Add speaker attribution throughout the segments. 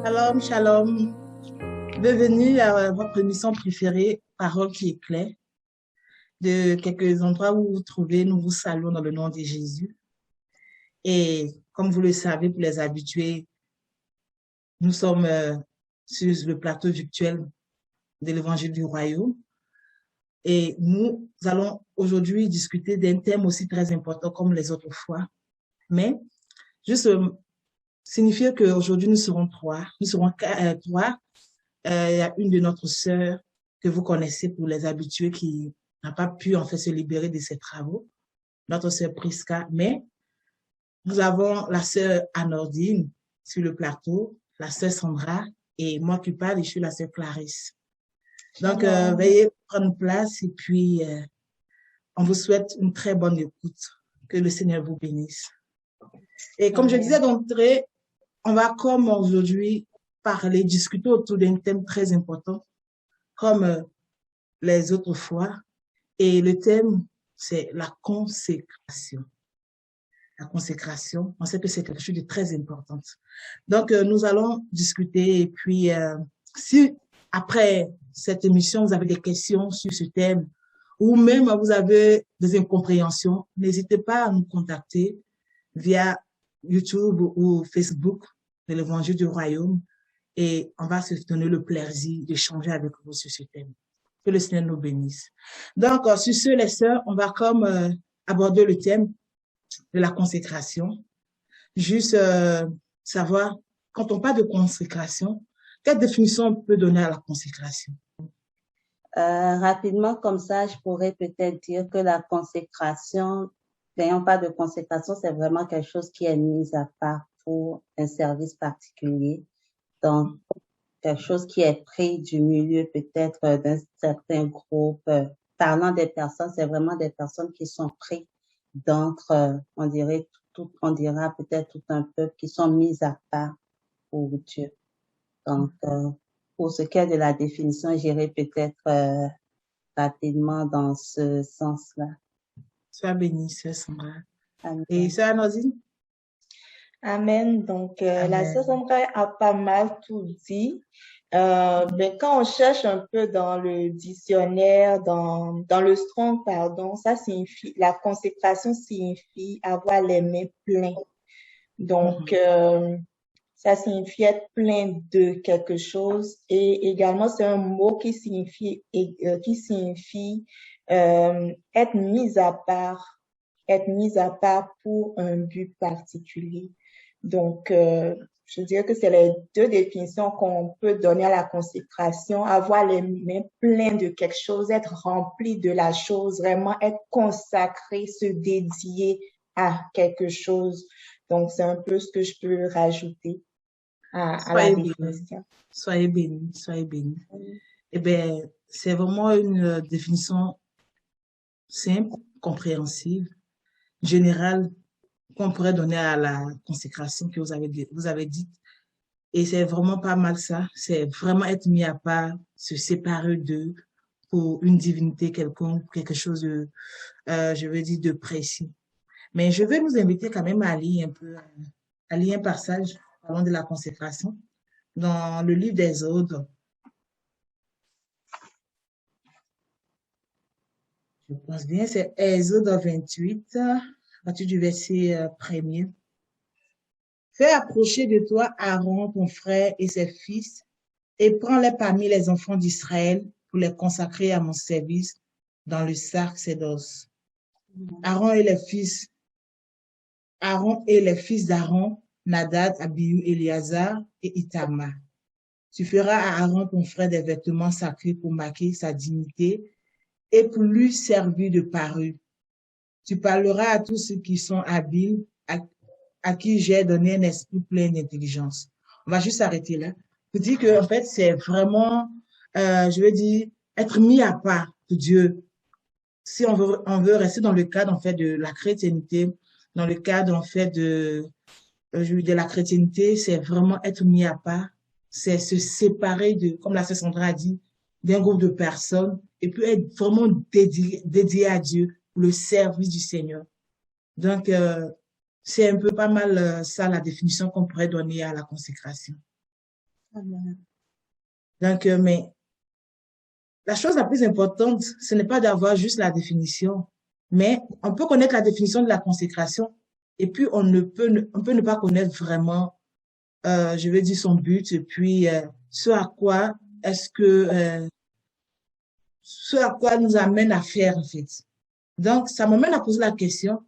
Speaker 1: Shalom, shalom. Bienvenue à votre émission préférée, Parole qui éclaire. De quelques endroits où vous vous trouvez, nous vous saluons dans le nom de Jésus. Et comme vous le savez, pour les habitués, nous sommes sur le plateau virtuel de l'Évangile du Royaume. Et nous allons aujourd'hui discuter d'un thème aussi très important comme les autres fois. Mais juste signifier qu'aujourd'hui, nous serons trois. Nous serons trois. Il y a une de notre sœur que vous connaissez pour les habitués qui n'a pas pu en fait se libérer de ses travaux, notre sœur Prisca. Mais nous avons la sœur Anordine sur le plateau, la sœur Sandra et moi qui parle, je suis la sœur Clarisse. Donc, veuillez prendre place et puis on vous souhaite une très bonne écoute. Que le Seigneur vous bénisse. Et comme je disais d'entrée, on va comme aujourd'hui parler, discuter autour d'un thème très important comme les autres fois. Et le thème, c'est la consécration. La consécration, on sait que c'est quelque chose de très important. Donc, nous allons discuter et puis si après cette émission, vous avez des questions sur ce thème ou même vous avez des incompréhensions, n'hésitez pas à nous contacter via YouTube ou Facebook de l'Évangile du Royaume et on va se donner le plaisir d'échanger avec vous sur ce thème. Que le Seigneur nous bénisse. Donc, sur ce, les sœurs, on va comme aborder le thème de la consécration. Juste savoir, quand on parle de consécration, quelle définition on peut donner à la consécration?
Speaker 2: Rapidement, comme ça, je pourrais peut-être dire que la consécration, n'ayant pas de consécration, c'est vraiment quelque chose qui est mis à part pour un service particulier. Donc, quelque chose qui est pris du milieu peut-être d'un certain groupe. Parlant des personnes, c'est vraiment des personnes qui sont prises d'entre, on dirait, on dira peut-être tout un peuple qui sont mis à part pour Dieu. Donc, pour ce qui est de la définition, j'irai peut-être rapidement dans ce sens-là.
Speaker 1: Sois bénie, sœur Sandra.
Speaker 2: Amen.
Speaker 1: Et sœur Anodine?
Speaker 3: Amen. Donc, la
Speaker 1: Amen.
Speaker 3: sœur Sandra a pas mal tout dit. Mais quand on cherche un peu dans le dictionnaire, dans le Strong, pardon, ça signifie, la consécration signifie avoir les mains pleines. Donc, ça signifie être plein de quelque chose et également c'est un mot qui signifie être mis à part pour un but particulier. Donc, je dirais que c'est les deux définitions qu'on peut donner à la consécration, avoir les mains pleines de quelque chose, être rempli de la chose, vraiment être consacré, se dédier à quelque chose. Donc, c'est un peu ce que je peux rajouter à la définition.
Speaker 1: Soyez bénis, soyez bénis. Eh bien, c'est vraiment une définition simple, compréhensive, générale, qu'on pourrait donner à la consécration que vous avez dite. Et c'est vraiment pas mal ça. C'est vraiment être mis à part, se séparer d'eux pour une divinité quelconque, quelque chose de, je veux dire, de précis. Mais je vais nous inviter quand même à lire un passage parlant de la consécration dans le livre d'Exode. Je pense bien, c'est Exode 28, à partir du verset 1er. Fais approcher de toi Aaron, ton frère, et ses fils, et prends-les parmi les enfants d'Israël pour les consacrer à mon service dans le sacerdoce. Aaron et les fils d'Aaron, Nadab, Abihu, Éléazar et Itamar. Tu feras à Aaron, ton frère, des vêtements sacrés pour marquer sa dignité et pour lui servir de parure. Tu parleras à tous ceux qui sont habiles, à qui j'ai donné un esprit plein d'intelligence. On va juste s'arrêter là pour dire que en fait c'est vraiment, je veux dire, être mis à part de Dieu. Si on veut rester dans le cadre en fait de la chrétienté, dans le cadre en fait de la chrétienté, c'est vraiment être mis à part, c'est se séparer de, comme la sœur Sandra a dit, d'un groupe de personnes et puis être vraiment dédié à Dieu pour le service du Seigneur. Donc, c'est un peu pas mal ça la définition qu'on pourrait donner à la consécration.
Speaker 3: Amen.
Speaker 1: Donc, mais la chose la plus importante, ce n'est pas d'avoir juste la définition, mais on peut connaître la définition de la consécration et puis on peut ne pas connaître vraiment, je veux dire, son but et puis ce à quoi est-ce que, ce à quoi nous amène à faire en fait. Donc, ça m'amène à poser la question,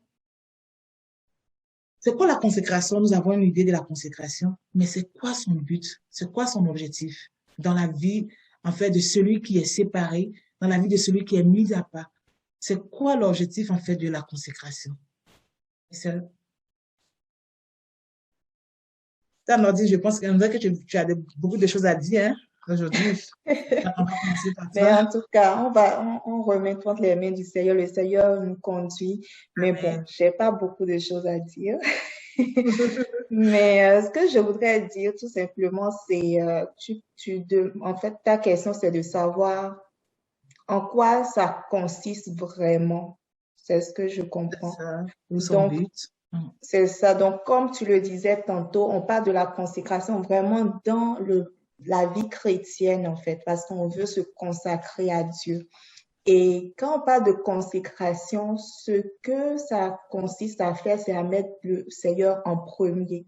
Speaker 1: c'est quoi la consécration? Nous avons une idée de la consécration, mais c'est quoi son but? C'est quoi son objectif dans la vie, en fait, de celui qui est séparé, dans la vie de celui qui est mis à part? C'est quoi l'objectif, en fait, de la consécration? C'est ça, Nordi, je pense que tu as beaucoup de choses à dire, hein, aujourd'hui. On va commencer par
Speaker 3: Mais
Speaker 1: toi.
Speaker 3: en tout cas, on remet entre les mains du Seigneur. Le Seigneur nous conduit. Mais bon,
Speaker 1: Amen.
Speaker 3: j'ai pas beaucoup de choses à dire. Mais ce que je voudrais dire tout simplement, c'est, en fait, ta question, c'est de savoir en quoi ça consiste vraiment. C'est ce que je
Speaker 1: C'est
Speaker 3: comprends.
Speaker 1: ça, ou son
Speaker 3: Donc,
Speaker 1: but.
Speaker 3: c'est ça. Donc, comme tu le disais tantôt, on parle de la consécration vraiment dans la vie chrétienne, en fait, parce qu'on veut se consacrer à Dieu. Et quand on parle de consécration, ce que ça consiste à faire, c'est à mettre le Seigneur en premier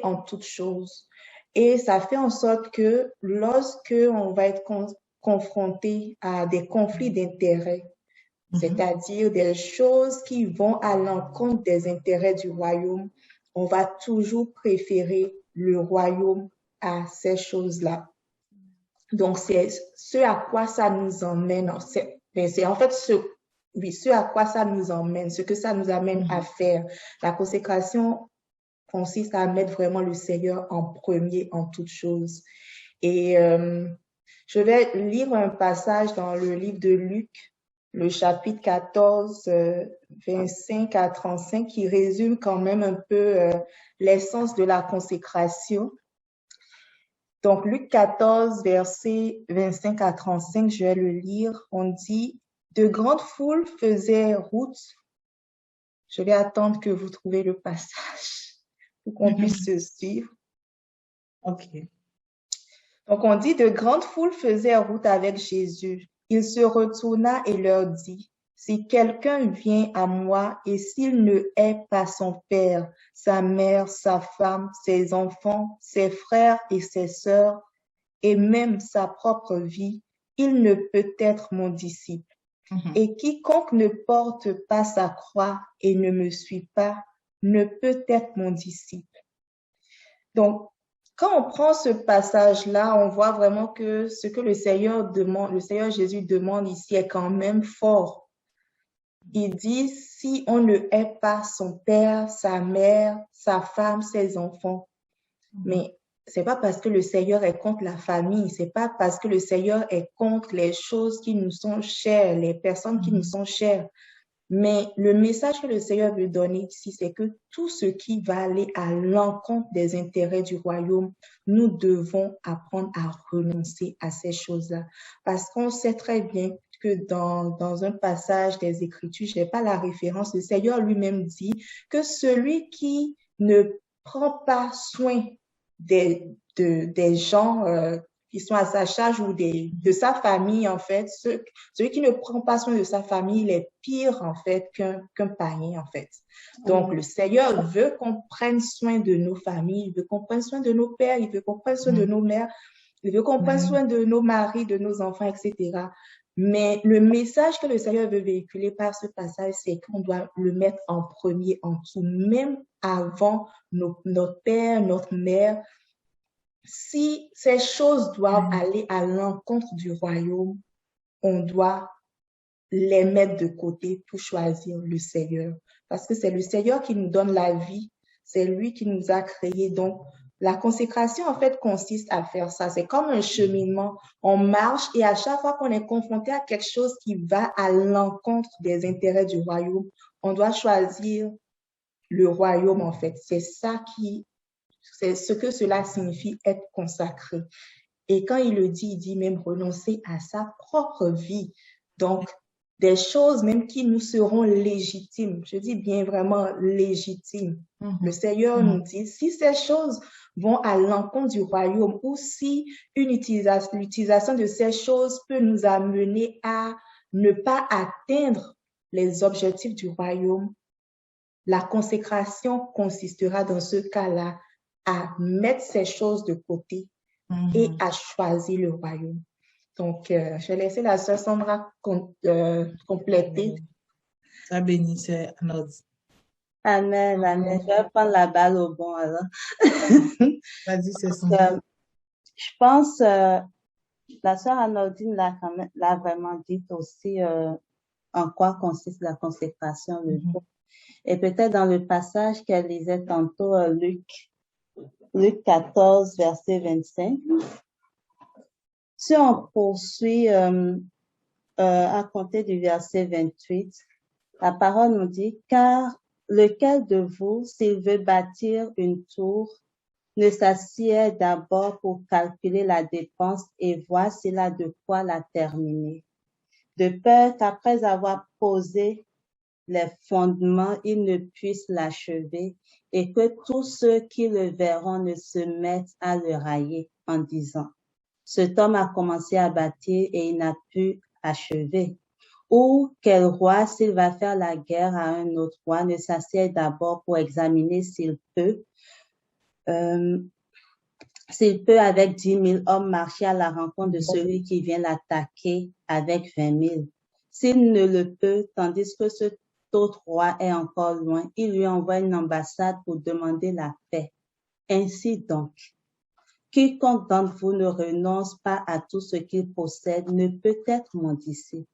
Speaker 3: en toutes choses. Et ça fait en sorte que lorsque on va être confronté à des conflits d'intérêts,
Speaker 1: Mhm.
Speaker 3: c'est-à-dire des choses qui vont à l'encontre des intérêts du royaume, on va toujours préférer le royaume à ces choses-là. Donc, c'est ce à quoi ça nous emmène. C'est en fait ce à quoi ça nous emmène, ce que ça nous amène à faire. La consécration consiste à mettre vraiment le Seigneur en premier en toutes choses. Et je vais lire un passage dans le livre de Luc, le chapitre 14, 25 à 35, qui résume quand même un peu l'essence de la consécration. Donc, Luc 14, versets 25 à 35, je vais le lire. On dit, de grandes foules faisaient route. Je vais attendre que vous trouviez le passage pour qu'on puisse se suivre.
Speaker 1: OK.
Speaker 3: Donc, on dit, de grandes foules faisaient route avec Jésus. Il se retourna et leur dit, si quelqu'un vient à moi et s'il ne hait pas son père, sa mère, sa femme, ses enfants, ses frères et ses sœurs, et même sa propre vie, il ne peut être mon disciple. Et quiconque ne porte pas sa croix et ne me suit pas, ne peut être mon disciple. Donc, quand on prend ce passage-là, on voit vraiment que ce que le Seigneur demande, le Seigneur Jésus demande ici est quand même fort. Il dit, si on ne hait pas son père, sa mère, sa femme, ses enfants, mais c'est pas parce que le Seigneur est contre la famille, c'est pas parce que le Seigneur est contre les choses qui nous sont chères, les personnes qui nous sont chères. Mais le message que le Seigneur veut donner ici, c'est que tout ce qui va aller à l'encontre des intérêts du royaume, nous devons apprendre à renoncer à ces choses-là. Parce qu'on sait très bien que dans un passage des Écritures, je n'ai pas la référence, le Seigneur lui-même dit que celui qui ne prend pas soin des gens qui sont à sa charge ou de sa famille, en fait, celui qui ne prend pas soin de sa famille, il est pire, en fait, qu'un païen, en fait. Donc, le Seigneur veut qu'on prenne soin de nos familles, il veut qu'on prenne soin de nos pères, il veut qu'on prenne soin de nos mères, il veut qu'on prenne soin de nos maris, de nos enfants, etc. Mais le message que le Seigneur veut véhiculer par ce passage, c'est qu'on doit le mettre en premier, en tout, même avant notre père, notre mère. Si ces choses doivent aller à l'encontre du royaume, on doit les mettre de côté pour choisir le Seigneur. Parce que c'est le Seigneur qui nous donne la vie, c'est lui qui nous a créés. Donc, la consécration, en fait, consiste à faire ça. C'est comme un cheminement. On marche et à chaque fois qu'on est confronté à quelque chose qui va à l'encontre des intérêts du royaume, on doit choisir le royaume, en fait. C'est ce que cela signifie être consacré. Et quand il le dit, il dit même renoncer à sa propre vie. Donc, des choses même qui nous seront légitimes. Je dis bien vraiment légitimes. Le Seigneur nous dit, si ces choses vont à l'encontre du royaume ou si l'utilisation de ces choses peut nous amener à ne pas atteindre les objectifs du royaume, la consécration consistera dans ce cas-là à mettre ces choses de côté et à choisir le royaume. Donc, je vais laisser la sœur Sandra compléter.
Speaker 1: Ça bénissait notre.
Speaker 2: Amen, amen. Je vais prendre la balle au bon alors.
Speaker 1: Vas-y, c'est ça.
Speaker 2: Je pense, la sœur Anodine l'a vraiment dit aussi en quoi consiste la consécration, le jour. Et peut-être dans le passage qu'elle lisait tantôt, Luc 14, verset 25. Si on poursuit à compter du verset 28, la parole nous dit, car lequel de vous, s'il veut bâtir une tour, ne s'assied d'abord pour calculer la dépense et voir s'il a de quoi la terminer, de peur qu'après avoir posé les fondements, il ne puisse l'achever et que tous ceux qui le verront ne se mettent à le railler en disant, cet homme a commencé à bâtir et il n'a pu achever. Ou quel roi, s'il va faire la guerre à un autre roi, ne s'assied d'abord pour examiner s'il peut avec 10 000 hommes marcher à la rencontre de celui qui vient l'attaquer avec 20 000. S'il ne le peut, tandis que cet autre roi est encore loin, il lui envoie une ambassade pour demander la paix. Ainsi donc, quiconque d'entre vous ne renonce pas à tout ce qu'il possède ne peut être mon disciple.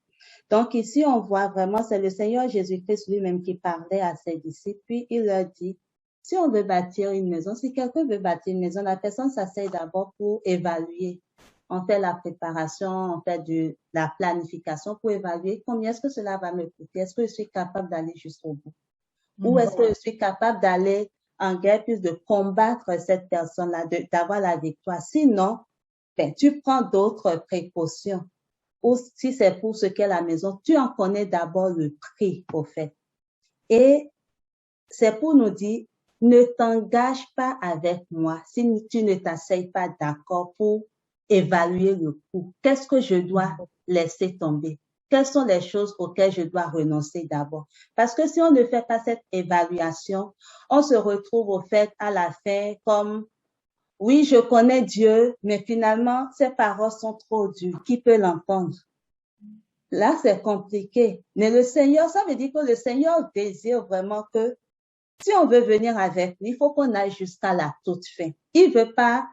Speaker 2: Donc ici, on voit vraiment, c'est le Seigneur Jésus-Christ lui-même qui parlait à ses disciples, puis il leur dit, si on veut bâtir une maison, si quelqu'un veut bâtir une maison, la personne s'asseye d'abord pour évaluer. On fait la préparation, on fait la planification pour évaluer combien est-ce que cela va me coûter. Est-ce que je suis capable d'aller jusqu'au bout? Ou est-ce que je suis capable d'aller en guerre plus de combattre cette personne-là, d'avoir la victoire? Sinon, tu prends d'autres précautions. Ou si c'est pour ce qu'est la maison, tu en connais d'abord le prix au fait. Et c'est pour nous dire, ne t'engage pas avec moi si tu ne t'asseyes pas d'accord pour évaluer le coût. Qu'est-ce que je dois laisser tomber? Quelles sont les choses auxquelles je dois renoncer d'abord? Parce que si on ne fait pas cette évaluation, on se retrouve au fait à la fin comme, oui, je connais Dieu, mais finalement, ses paroles sont trop dures. Qui peut l'entendre? Là, c'est compliqué. Mais le Seigneur, ça veut dire que le Seigneur désire vraiment que si on veut venir avec lui, il faut qu'on aille jusqu'à la toute fin. Il veut pas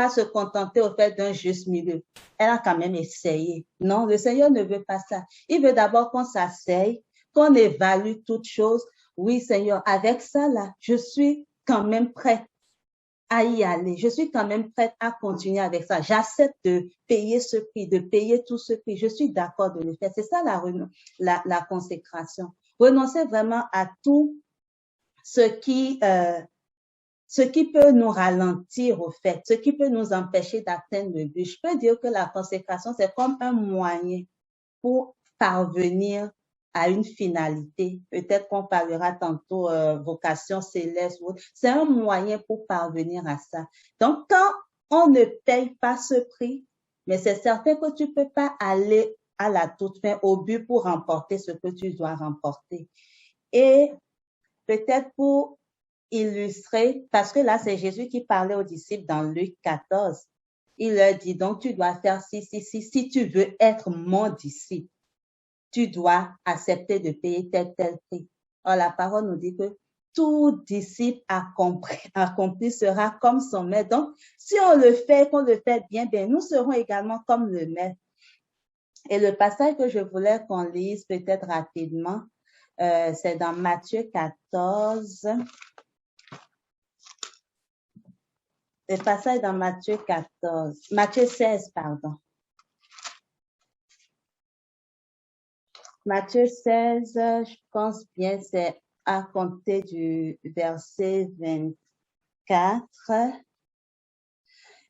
Speaker 2: se contenter au fait d'un juste milieu. Elle a quand même essayé. Non, le Seigneur ne veut pas ça. Il veut d'abord qu'on s'asseye, qu'on évalue toutes choses. Oui, Seigneur, avec ça là, je suis quand même prête à y aller. Je suis quand même prête à continuer avec ça. J'accepte de payer ce prix, de payer tout ce prix. Je suis d'accord de le faire. C'est ça la consécration. Renoncer vraiment à tout ce qui peut nous ralentir au fait, ce qui peut nous empêcher d'atteindre le but. Je peux dire que la consécration, c'est comme un moyen pour parvenir à une finalité. Peut-être qu'on parlera tantôt vocation céleste. C'est un moyen pour parvenir à ça. Donc, quand on ne paye pas ce prix, mais c'est certain que tu peux pas aller à la toute fin au but pour remporter ce que tu dois remporter. Et peut-être pour illustrer, parce que là, c'est Jésus qui parlait aux disciples dans Luc 14. Il leur dit, donc, tu dois faire si tu veux être mon disciple, tu dois accepter de payer tel prix. Or, la parole nous dit que tout disciple accompli sera comme son maître. Donc, si on le fait, qu'on le fait bien, nous serons également comme le maître. Et le passage que je voulais qu'on lise peut-être rapidement, c'est dans Matthieu 14. Le passage dans Matthieu 16, pardon. Matthieu 16, je pense bien, c'est à compter du verset 24.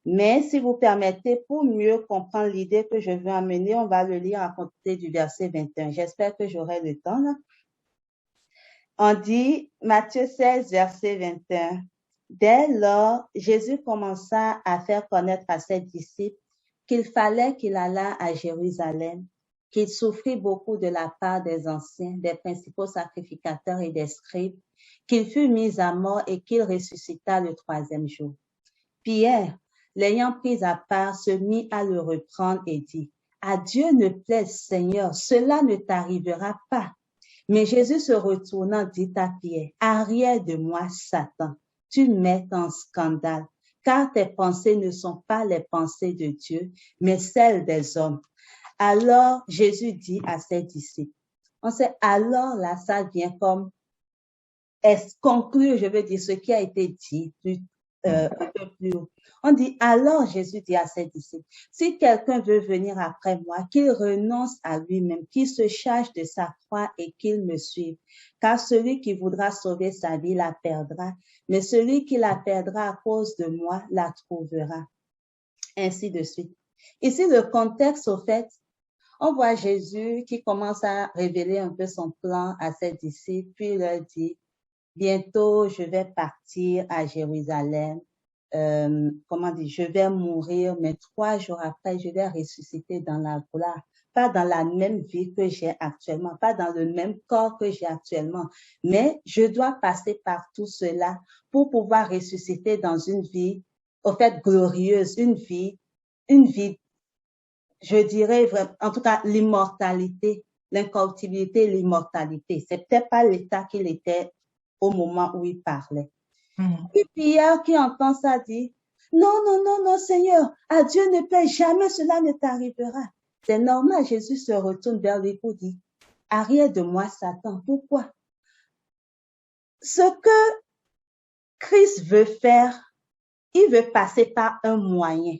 Speaker 2: Mais si vous permettez, pour mieux comprendre l'idée que je veux amener, on va le lire à compter du verset 21. J'espère que j'aurai le temps, là. On dit, Matthieu 16, verset 21. Dès lors, Jésus commença à faire connaître à ses disciples qu'il fallait qu'il allât à Jérusalem, qu'il souffrit beaucoup de la part des anciens, des principaux sacrificateurs et des scribes, qu'il fut mis à mort et qu'il ressuscita le troisième jour. Pierre, l'ayant pris à part, se mit à le reprendre et dit, « À Dieu ne plaise, Seigneur, cela ne t'arrivera pas. » Mais Jésus se retournant dit à Pierre, « Arrière de moi, Satan, tu mets en scandale, car tes pensées ne sont pas les pensées de Dieu, mais celles des hommes. » Alors Jésus dit à ses disciples, on sait, alors là, ça vient comme conclure, je veux dire, ce qui a été dit un peu plus haut. On dit, alors Jésus dit à ses disciples, si quelqu'un veut venir après moi, qu'il renonce à lui-même, qu'il se charge de sa croix et qu'il me suive. Car celui qui voudra sauver sa vie la perdra, mais celui qui la perdra à cause de moi la trouvera. Ainsi de suite. Ici, le contexte, au fait, on voit Jésus qui commence à révéler un peu son plan à ses disciples, puis il leur dit, bientôt, je vais partir à Jérusalem. Je vais mourir, mais 3 jours après, je vais ressusciter dans la gloire. Pas dans la même vie que j'ai actuellement, pas dans le même corps que j'ai actuellement, mais je dois passer par tout cela pour pouvoir ressusciter dans une vie, au fait, glorieuse, une vie, je dirais, en tout cas, l'immortalité, l'incorruptibilité, l'immortalité. C'est peut-être pas l'état qu'il était au moment où il parlait. Et Pierre qui entend ça dit, non, non, non, non, Seigneur, à Dieu ne plaît, jamais cela ne t'arrivera. C'est normal, Jésus se retourne vers lui pour dire, arrière de moi, Satan. Pourquoi? Ce que Christ veut faire, il veut passer par un moyen.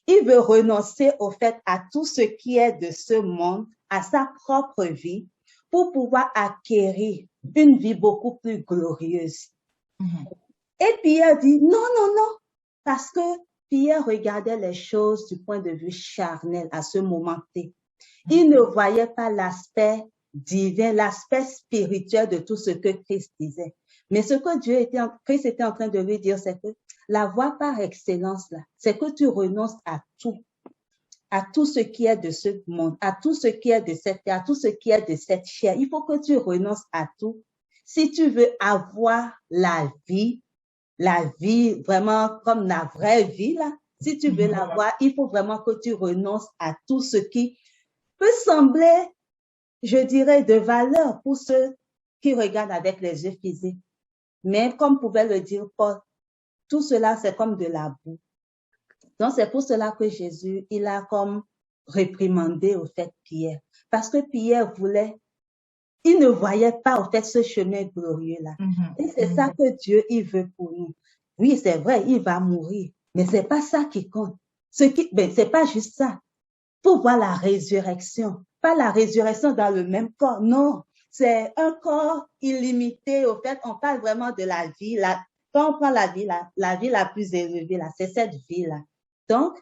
Speaker 2: Il veut renoncer au fait à tout ce qui est de ce monde, à sa propre vie, pour pouvoir acquérir une vie beaucoup plus glorieuse. Et Pierre dit, non, non, non, parce que Pierre regardait les choses du point de vue charnel à ce moment T. Il ne voyait pas l'aspect divin, l'aspect spirituel de tout ce que Christ disait. Mais ce que Christ était en train de lui dire, c'est que la voie par excellence, là, c'est que tu renonces à tout ce qui est de ce monde, à tout ce qui est de cette terre, à tout ce qui est de cette chair. Il faut que tu renonces à tout. Si tu veux avoir la vie vraiment comme la vraie vie, là, si tu veux l'avoir, il faut vraiment que tu renonces à tout ce qui peut sembler, je dirais, de valeur pour ceux qui regardent avec les yeux physiques. Mais comme pouvait le dire Paul, tout cela, c'est comme de la boue. Donc, c'est pour cela que Jésus, il a comme réprimandé au fait Pierre. Parce que Pierre il ne voyait pas au fait ce chemin glorieux-là. Et c'est ça que Dieu, il veut pour nous. Oui, c'est vrai, il va mourir, mais c'est pas ça qui compte. C'est pas juste ça. Pour voir la résurrection. Pas la résurrection dans le même corps, non. C'est un corps illimité. Au fait, on parle vraiment de la vie, quand on prend la vie la plus élevée, là, c'est cette vie-là. Donc,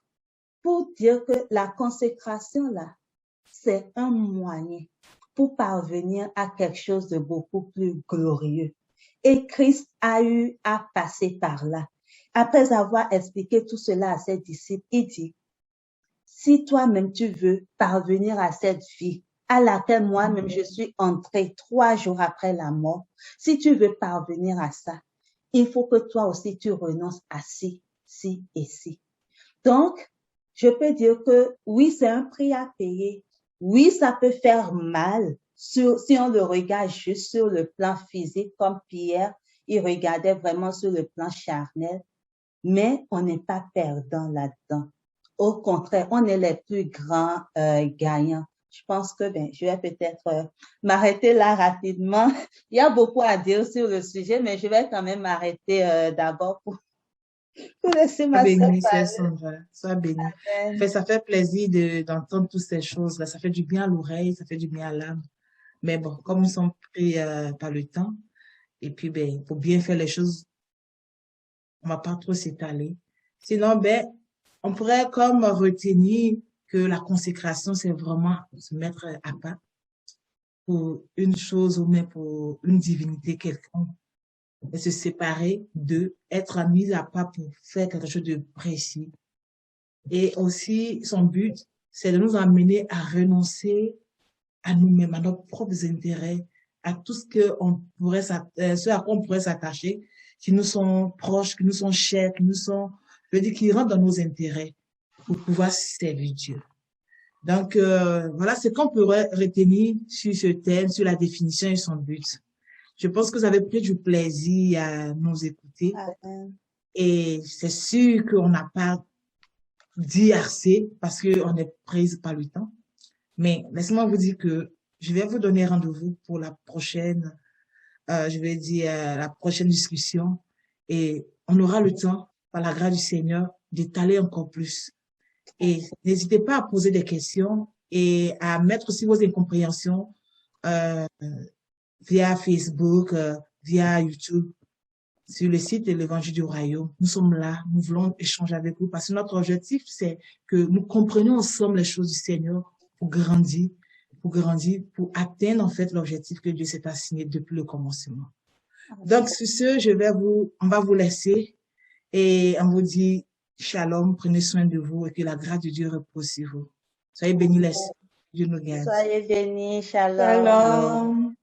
Speaker 2: pour dire que la consécration, là, c'est un moyen pour parvenir à quelque chose de beaucoup plus glorieux. Et Christ a eu à passer par là. Après avoir expliqué tout cela à ses disciples, il dit, si toi-même tu veux parvenir à cette vie à laquelle moi-même je suis entré 3 jours après la mort, si tu veux parvenir à ça, il faut que toi aussi tu renonces à ci et ci. Donc, je peux dire que oui, c'est un prix à payer. Oui, ça peut faire mal si on le regarde juste sur le plan physique, comme Pierre, il regardait vraiment sur le plan charnel, mais on n'est pas perdant là-dedans. Au contraire, on est les plus grands gagnants. Je pense que je vais peut-être m'arrêter là rapidement. Il y a beaucoup à dire sur le sujet, mais je vais quand même m'arrêter d'abord pour laisser ma sœur
Speaker 1: Béni,
Speaker 2: parler.
Speaker 1: Sœur Sandra, sois bénie. Ça fait plaisir d'entendre toutes ces choses-là. Ça fait du bien à l'oreille, ça fait du bien à l'âme. Mais bon, comme nous sommes pris par le temps, et puis pour bien faire les choses, on va pas trop s'étaler. Sinon, on pourrait comme retenir que la consécration, c'est vraiment se mettre à part pour une chose ou même pour une divinité quelconque. Et se séparer de être mis à part pour faire quelque chose de précis. Et aussi, son but, c'est de nous amener à renoncer à nous-mêmes, à nos propres intérêts, à tout ce ce à quoi on pourrait s'attacher, qui nous sont proches, qui nous sont chers, je veux dire, qui rentrent dans nos intérêts pour pouvoir servir Dieu. Donc, voilà ce qu'on pourrait retenir sur ce thème, sur la définition et son but. Je pense que vous avez pris du plaisir à nous écouter. Et c'est sûr qu'on n'a pas dit assez parce qu'on est prise par le temps. Mais laissez-moi vous dire que je vais vous donner rendez-vous pour la prochaine, la prochaine discussion. Et on aura le temps, par la grâce du Seigneur, d'étaler encore plus. Et n'hésitez pas à poser des questions et à mettre aussi vos incompréhensions via Facebook, via YouTube, sur le site de l'Évangile du Royaume. Nous sommes là, nous voulons échanger avec vous parce que notre objectif, c'est que nous comprenions ensemble les choses du Seigneur pour grandir, pour atteindre en fait l'objectif que Dieu s'est assigné depuis le commencement. Donc, sur ce, on va vous laisser et on vous dit shalom, prenez soin de vous et que la grâce de Dieu repose sur vous. Soyez bénis, Dieu nous garde.
Speaker 2: Soyez bénis, shalom.
Speaker 3: Shalom.